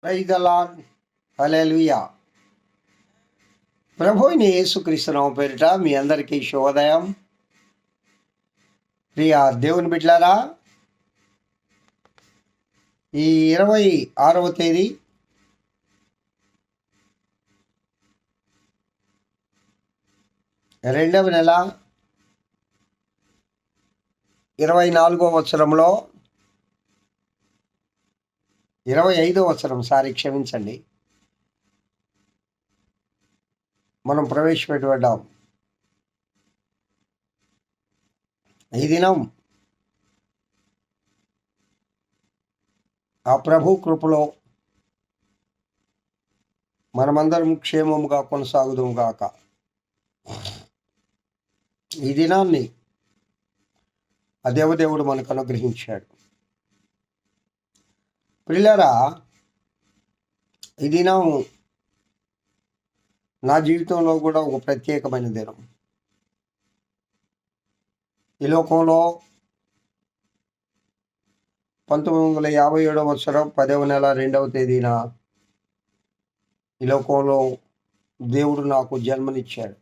Praise the lord. Hallelujah. ప్రభు అయిన యేసుక్రీస్తు నామమున పేరిట మీ అందరికీ శుభోదయం. ప్రియ దేవుని బిడ్డలారా, ఈ 26వ తేదీ రెండవ నెల 24వ సంవత్సరంలో 25వ సంవత్సరం క్షమించండి, మనం ప్రవేశపెట్టబడ్డాం. ఈ దినం ఆ ప్రభు కృపలో మనమందరం క్షేమముగా కొనసాగుదాం గాక. ఈ దినాన్ని ఆ దేవదేవుడు మనకు అనుగ్రహించాడు. ప్రియులారా, ఈ దినం నా జీవితంలో కూడా ఒక ప్రత్యేకమైన దినం. ఈ లోకంలో 1957వ సంవత్సరం 10వ నెల 2వ తేదీన ఈ లోకంలో దేవుడు నాకు జన్మనిచ్చాడు.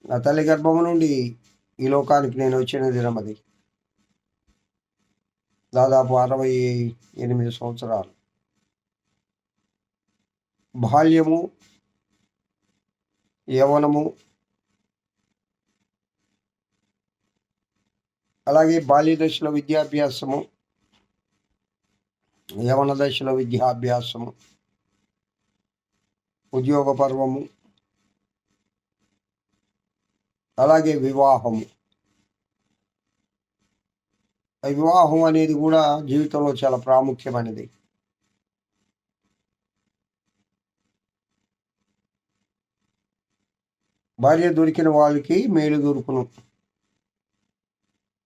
నా తల్లి గర్భము నుండి ఈ లోకానికి నేను వచ్చిన దినం అది. దాదాపు 68 సంవత్సరాలు. బాల్యము, యవ్వనము, అలాగే బాల్య దశలో విద్యాభ్యాసము, యవన దశలో విద్యాభ్యాసము, ఉద్యోగ పర్వము, అలాగే వివాహము. వివాహం అనేది కూడా జీవితంలో చాలా ప్రాముఖ్యమైనది. భార్య దొరికిన వాళ్ళకి మేలు దొరుకును.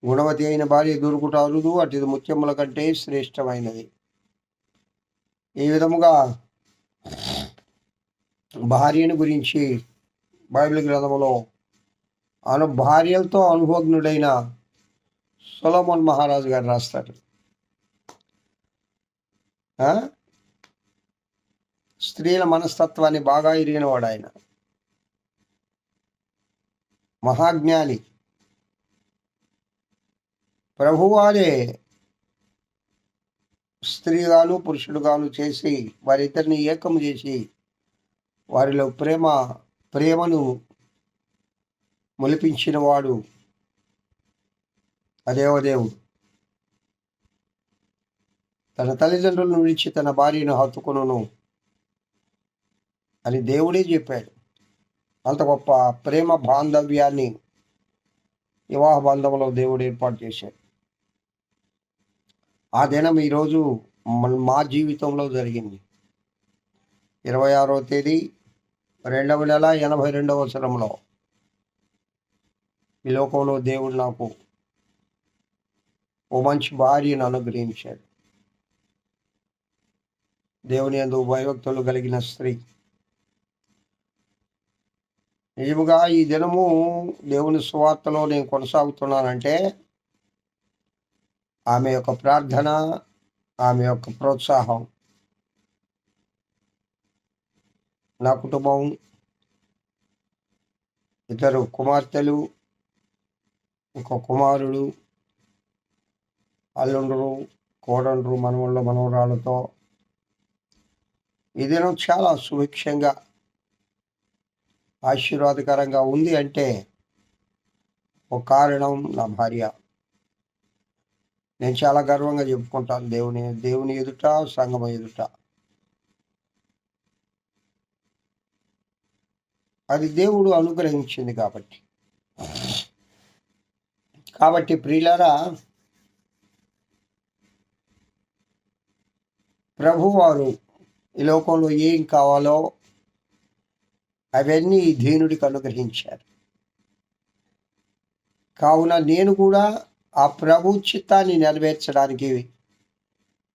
గుణవతి అయిన భార్య దొరుకుట అరుదు, అటుది ముత్యముల కంటే శ్రేష్టమైనది. ఈ విధముగా భార్యను గురించి బైబిల్ గ్రంథంలో భార్యలతో అనుభవజ్ఞుడైన సొలొమోన్ మహారాజు గారు రాస్తారు. స్త్రీల మనస్తత్వాన్ని బాగా ఎరిగినవాడు ఆయన. మహాజ్ఞాని. ప్రభువారే స్త్రీగాను పురుషుడుగాను చేసి వారిద్దరిని ఏకము చేసి వారిలో ప్రేమను మొలిపించిన వాడు అదేవదేవుడు. తన తల్లిదండ్రులను విడిచి తన భార్యను హత్తుకొనును అని దేవుడే చెప్పాడు. అంత గొప్ప ప్రేమ బాంధవ్యాన్ని వివాహ బంధంలో దేవుడు ఏర్పాటు చేశాడు. ఆ దినం ఈరోజు మా జీవితంలో జరిగింది. 26వ తేదీ 2వ నెల 82వ సంవత్సరంలో ఈ లోకంలో దేవుడు నాకు ఓ మంచి భార్యను అనుగ్రహించాడు. దేవుని యందు భయభక్తులు కలిగిన స్త్రీ. నిజముగా ఈ దినము దేవుని సువార్తలో నేను కొనసాగుతున్నానంటే ఆమె యొక్క ప్రార్థన, ఆమె యొక్క ప్రోత్సాహం. నా కుటుంబం, ఇద్దరు కుమార్తెలు, ఒక కుమారుడు, అల్లుండ్రు, కోడండ్రు, మనవళ్ళు, మనవరాలతో ఈ దినం చాలా సుభిక్షంగా ఆశీర్వాదకరంగా ఉంది. అంటే ఒక కారణం నా భార్య. నేను చాలా గర్వంగా చెప్పుకుంటాను దేవుని ఎదుట, సంఘం ఎదుట. అది దేవుడు అనుగ్రహించింది కాబట్టి ప్రియులారా, ప్రభువారు ఈ లోకంలో ఏం కావాలో అవన్నీ ఈ దీనుడికి అనుగ్రహించారు. కావున నేను కూడా ఆ ప్రభు చిత్తాన్ని నెరవేర్చడానికి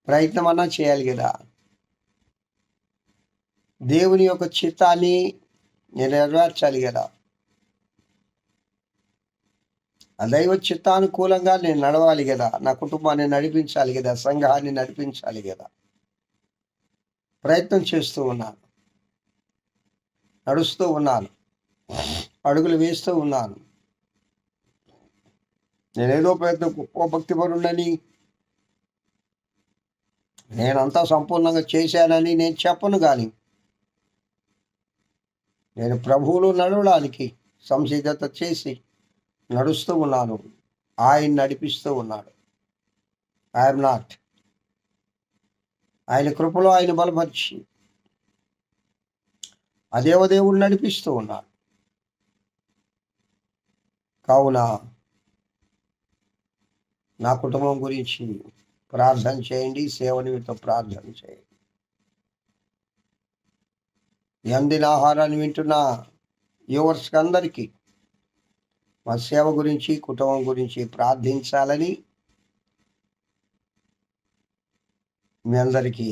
ప్రయత్నమన్నా చేయాలి కదా. దేవుని యొక్క చిత్తాన్ని నేను నెరవేర్చాలి కదా. ఆ దైవ చిత్తానుకూలంగా నేను నడవాలి కదా. నా కుటుంబాన్ని నడిపించాలి కదా, సంఘాన్ని నడిపించాలి కదా. ప్రయత్నం చేస్తూ ఉన్నాను, నడుస్తూ ఉన్నాను, అడుగులు వేస్తూ ఉన్నాను. నేనేదో పెద్ద గొప్ప భక్తిపరుడని, నేనంతా సంపూర్ణంగా చేశానని నేను చెప్పను, కానీ నేను ప్రభువులో నడవడానికి సంసిద్ధత చేసి నడుస్తూ ఉన్నాను. ఆయన నడిపిస్తూ ఉన్నాడు. I'm not. ఆయన కృపలో ఆయన బలపరిచి ఆ దేవదేవుడు నడిపిస్తూ ఉన్నాడు. కావున నా కుటుంబం గురించి ప్రార్థన చేయండి, సేవ నిమిత్తం ప్రార్థన చేయండి. అందిన ఆహారాన్ని వింటున్న వ్యూవర్స్కి అందరికీ మా సేవ గురించి, కుటుంబం గురించి ప్రార్థించాలని మీ అందరికీ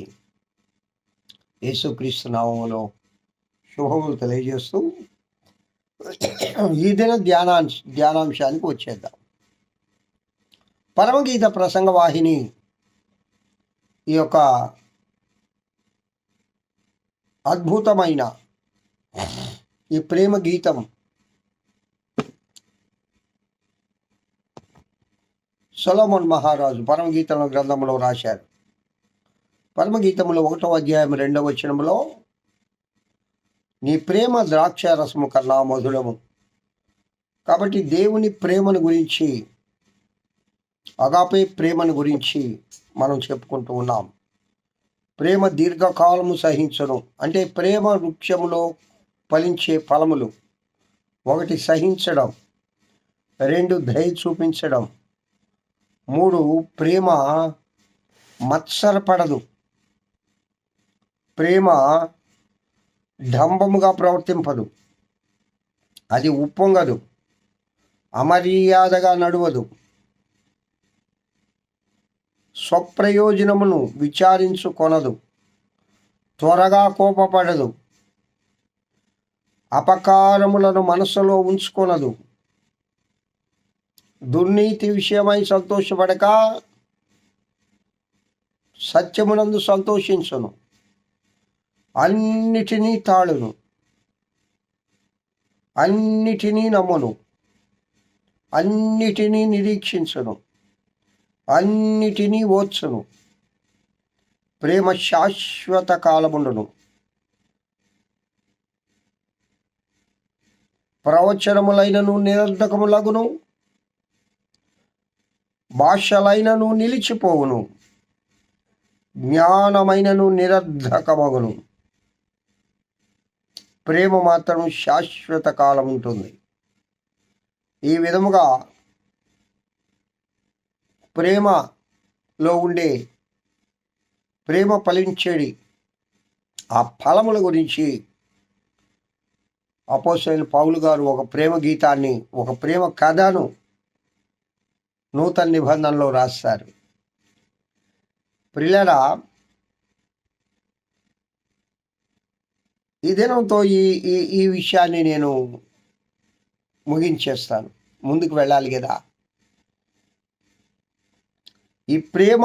యేసుక్రీస్తు నామములో శుభములు తెలియజేస్తూ ఈ దిన ధ్యానాంశానికి వచ్చేద్దాం. పరమగీత ప్రసంగ వాహిని ఈ యొక్క అద్భుతమైన ఈ ప్రేమ గీతం సొలొమోన్ మహారాజు పరమగీతంలో గ్రంథంలో రాశారు. పరమగీతంలో 1వ అధ్యాయం 2వ వచనంలో, నీ ప్రేమ ద్రాక్ష రసము కన్నా మధురము. కాబట్టి దేవుని ప్రేమను గురించి, అగాపే ప్రేమను గురించి మనం చెప్పుకుంటూ ఉన్నాం. ప్రేమ దీర్ఘకాలము సహించను. అంటే ప్రేమ వృక్షములో ఫలించే ఫలములు: 1 సహించడం, 2 దయ చూపించడం, 3 ప్రేమ మత్సరపడదు, ప్రేమ డంబముగా ప్రవర్తింపదు, అది ఉప్పొంగదు, అమర్యాదగా నడువదు, స్వప్రయోజనమును విచారించుకొనదు, త్వరగా కోపపడదు, అపకారములను మనసులో ఉంచుకొనదు, దుర్నీతి విషయమై సంతోషపడక సత్యమునందు సంతోషించును, అన్నిటినీ తాళును, అన్నిటినీ నమ్మును, అన్నిటినీ నిరీక్షించును, అన్నిటినీ ఓర్చును. ప్రేమ శాశ్వత కాలముండును. ప్రవచనములైనను నిరర్ధకములగును, భాషలైనను నిలిచిపోవును, జ్ఞానమైనను నిరర్ధకమగును. ప్రేమ మాత్రం శాశ్వత కాలం ఉంటుంది. ఈ విధముగా ప్రేమలో ఉండే ప్రేమ ఫలించేడి ఆ ఫలముల గురించి అపోస్తలుడైన పౌలు గారు ఒక ప్రేమ గీతాన్ని, ఒక ప్రేమ కథను నూతన నిబంధనలో రాస్తారు. ప్రియులారా, ఈ దినంతో ఈ విషయాన్ని నేను ముగించేస్తాను. ముందుకు వెళ్ళాలి కదా. ఈ ప్రేమ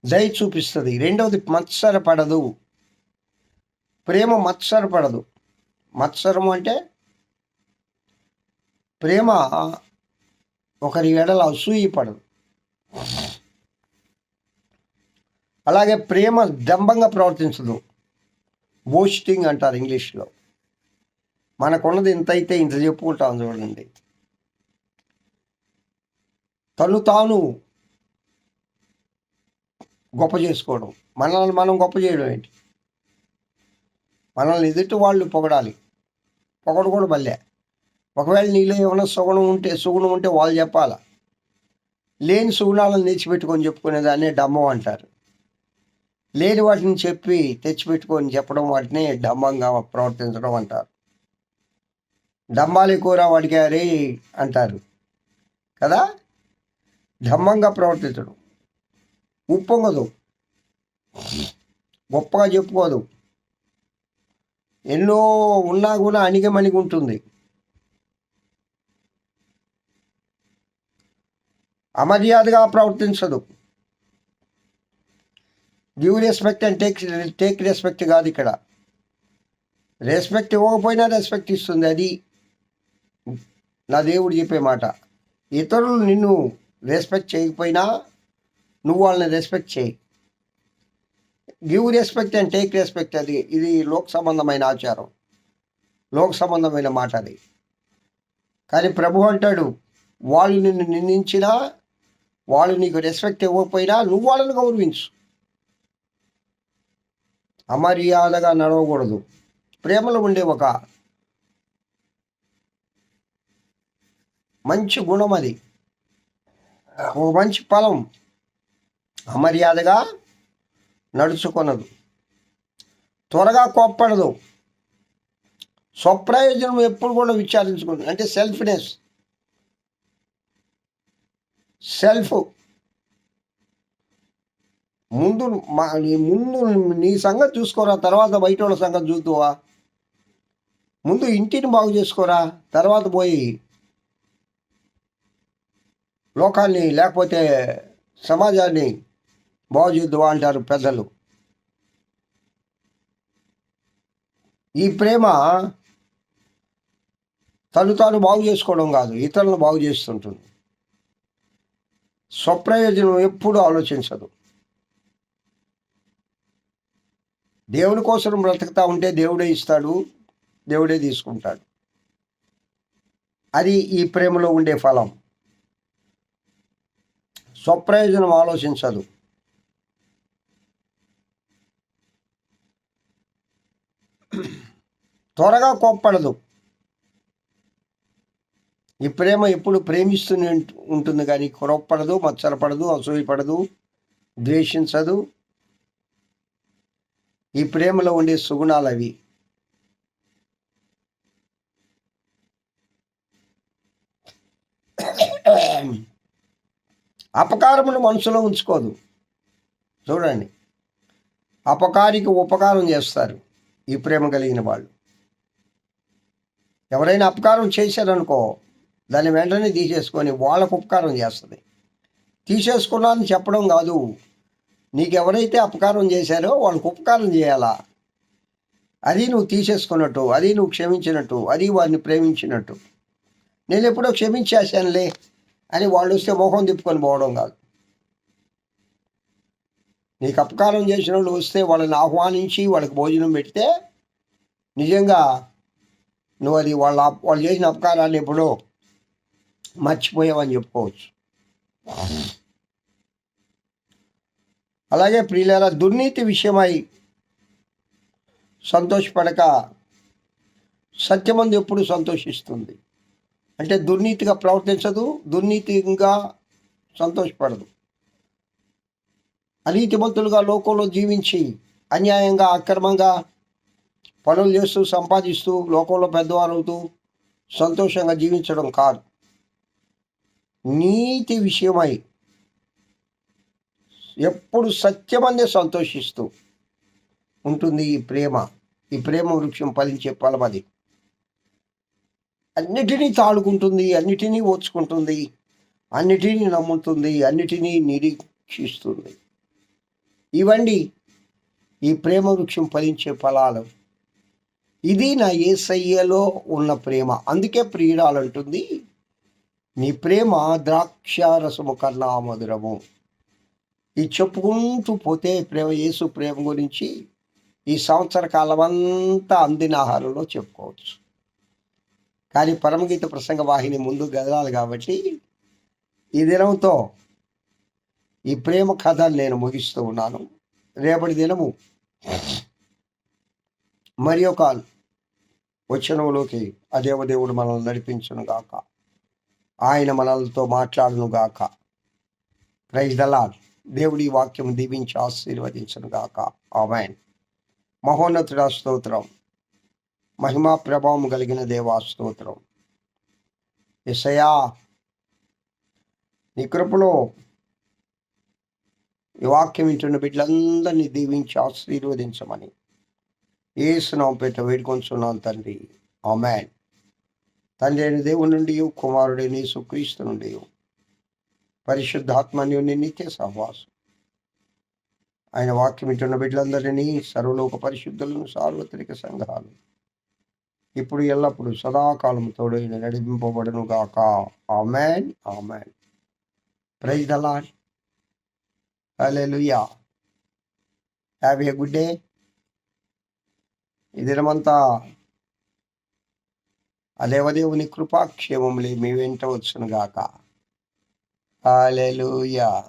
దయ చూపిస్తుంది. 2వది మత్సరపడదు. ప్రేమ మత్సరపడదు. మత్సరము అంటే ప్రేమ ఒకరి ఎడల అసూయపడదు. అలాగే ప్రేమ డంబంగా ప్రవర్తించదు. బోస్టింగ్ అంటారు ఇంగ్లీష్లో. మనకున్నది ఇంత అయితే ఇంత చెప్పుకుంటాం చూడండి. తను తాను గొప్ప చేసుకోవడం, మనల్ని మనం గొప్ప చేయడం ఏంటి? మనల్ని ఎదుటి వాళ్ళు పొగడాలి. పొగడకూడదు మళ్ళీ. ఒకవేళ నీలో ఏమైనా సుగుణం ఉంటే వాళ్ళు చెప్పాలా. లేని సుగుణాలను తెచ్చిపెట్టుకొని చెప్పుకునేదాన్ని డంబం అంటారు. లేని వాటిని చెప్పి తెచ్చిపెట్టుకొని చెప్పడం వాటిని డంబంగా ప్రవర్తించడం అంటారు. డంబాలి కూర వాడికారే అంటారు కదా. డంబంగా ప్రవర్తించడం. ఉప్పొంగదు, గొప్పగా చెప్పుకోదు, ఎన్నో ఉన్నా కూడా అణిగమణిగి ఉంటుంది. అమర్యాదగా ప్రవర్తించదు. Give respect and take respect కాదు ఇక్కడ. రెస్పెక్ట్ ఇవ్వకపోయినా రెస్పెక్ట్ ఇస్తుంది. అది నా దేవుడు చెప్పే మాట. ఇతరులు నిన్ను రెస్పెక్ట్ చేయకపోయినా నువ్వు వాళ్ళని రెస్పెక్ట్ చేయి. Give respect and take respect. ఇది లోక సంబంధమైన ఆచారం, లోక సంబంధమైన మాట అది. కానీ ప్రభు అంటాడు, వాళ్ళు నిన్ను నిందించినా, వాళ్ళు నీకు రెస్పెక్ట్ ఇవ్వకపోయినా నువ్వు వాళ్ళని గౌరవించు. అమర్యాదగా నడవకూడదు. ప్రేమలో ఉండే ఒక మంచి గుణం అది, ఒక మంచి ఫలం. అమర్యాదగా నడుచుకొనదు, త్వరగా కోప్పడదు, స్వప్రయోజనం ఎప్పుడు కూడా విచారించుకోండి. అంటే సెల్ఫ్ ముందు నీ సంగతి చూసుకోరా, తర్వాత బయట వాళ్ళ సంగతి చూద్దువా. ముందు ఇంటిని బాగు చేసుకోరా, తర్వాత పోయి లోకాన్ని లేకపోతే సమాజాన్ని బాగు చేద్దువా అంటారు పెద్దలు. ఈ ప్రేమ తాను బాగు చేసుకోవడం కాదు, ఇతరులను బాగు చేస్తుంటుంది. స్వప్రయోజనం ఎప్పుడు ఆలోచించదు. దేవుడి కోసం బ్రతుకుతా ఉంటే దేవుడే ఇస్తాడు, దేవుడే తీసుకుంటాడు. అది ఈ ప్రేమలో ఉండే ఫలం. స్వప్రయోజనం ఆలోచించదు. త్వరగా కోప్పడదు. ఈ ప్రేమ ఎప్పుడు ప్రేమిస్తూనే ఉంటుంది, కానీ కొరపడదు, మత్సరపడదు, అసూయపడదు, ద్వేషించదు. ఈ ప్రేమలో ఉండే సుగుణాలు అవి. అపకారమును మనసులో ఉంచుకోదు. చూడండి, అపకారికి ఉపకారం చేస్తారు ఈ ప్రేమ కలిగిన వాళ్ళు. ఎవరైనా అపకారం చేశారనుకో, దాన్ని వెంటనే తీసేసుకొని వాళ్ళకు ఉపకారం చేస్తుంది. తీసేసుకున్నాను చెప్పడం కాదు, నీకు ఎవరైతే అపకారం చేశారో వాళ్ళకు ఉపకారం చేయాలా. అది నువ్వు తీసేసుకున్నట్టు, అది నువ్వు క్షమించినట్టు, అది వారిని ప్రేమించినట్టు. నేను ఎప్పుడో క్షమించేశానులే అని వాళ్ళు వస్తే మొహం తిప్పుకొని పోవడం కాదు. నీకు అపకారం చేసిన వాళ్ళు వస్తే వాళ్ళని ఆహ్వానించి వాళ్ళకి భోజనం పెడితే నిజంగా నువ్వు అది వాళ్ళు చేసిన అపకారాన్ని ఎప్పుడో మర్చిపోయావని చెప్పుకోవచ్చు. అలాగే ప్రియులారా, దుర్నీతి విషయమై సంతోషపడక సత్యమందు ఎప్పుడు సంతోషిస్తుంది. అంటే దుర్నీతిగా ప్రవర్తించదు, దుర్నీతిగా సంతోషపడదు. అనీతిమంతులుగా లోకంలో జీవించి అన్యాయంగా అక్రమంగా పనులు చేస్తూ సంపాదిస్తూ లోకంలో పెద్దవారు అవుతూ సంతోషంగా జీవించడం కాదు. నీతి విషయమై ఎప్పుడు సత్యమందే సంతోషిస్తూ ఉంటుంది ఈ ప్రేమ. ఈ ప్రేమ వృక్షం ఫలించే ఫలం అది. అన్నిటినీ తాడుకుంటుంది, అన్నిటినీ ఓర్చుకుంటుంది, అన్నిటినీ నమ్ముతుంది, అన్నిటినీ నిరీక్షిస్తుంది. ఇవండి ఈ ప్రేమ వృక్షం ఫలించే ఫలాలు. ఇది నా యేసయ్యలో ఉన్న ప్రేమ. అందుకే ప్రియురాలంటుంది, నీ ప్రేమ ద్రాక్షారసము కన్నా మధురము. ఈ చెప్పుకుంటూ పోతే యేసు ప్రేమ గురించి ఈ సంవత్సర కాలం అంతా అందిన ఆహారంలో చెప్పుకోవచ్చు. కానీ పరమగీత ప్రసంగ వాహిని ముందు గదలాలి కాబట్టి ఈ దినంతో ఈ ప్రేమ కథను నేను ముగిస్తూ ఉన్నాను. రేపటి దినము మరి ఒక వచనంలోకి ఆ దేవదేవుడు మనల్ని నడిపించును గాక, ఆయన మనలతో మాట్లాడును గాక. Praise the Lord. దేవుడి వాక్యం దీవించి ఆశీర్వదించును గాక. ఆమేన్. మహోన్నతుడా స్తోత్రం, మహిమా ప్రభావం కలిగిన దేవా స్తోత్రం. యేసయ్యా, నీ కృపలో ఈ వాక్యం వింటున్న బిడ్డలందరినీ దీవించి ఆశీర్వదించమని యేసు నామమున పేరిట వేడుకొంచున్నాను తండ్రి. ఆమేన్. తండ్రి అయిన దేవుని నుండి, కుమారుడైన యేసుక్రీస్తు నుండి, పరిశుద్ధాత్మ అన్యోన్య నిత్య సహవాసం ఆయన వాక్యం ఇటున్న బిడ్డలందరినీ, సర్వలోక పరిశుద్ధులను, సార్వత్రిక సంఘాలు ఇప్పుడు ఎల్లప్పుడు సదాకాలం తోడైన నడిపింపబడును గాక. Amen, amen. Praise the lord. Hallelujah. Have a good day. ఈ దినమంతా ఆ దేవదేవుని కృపాక్షేమములే మీ వెంట వచ్చును గాక. హల్లెలూయా.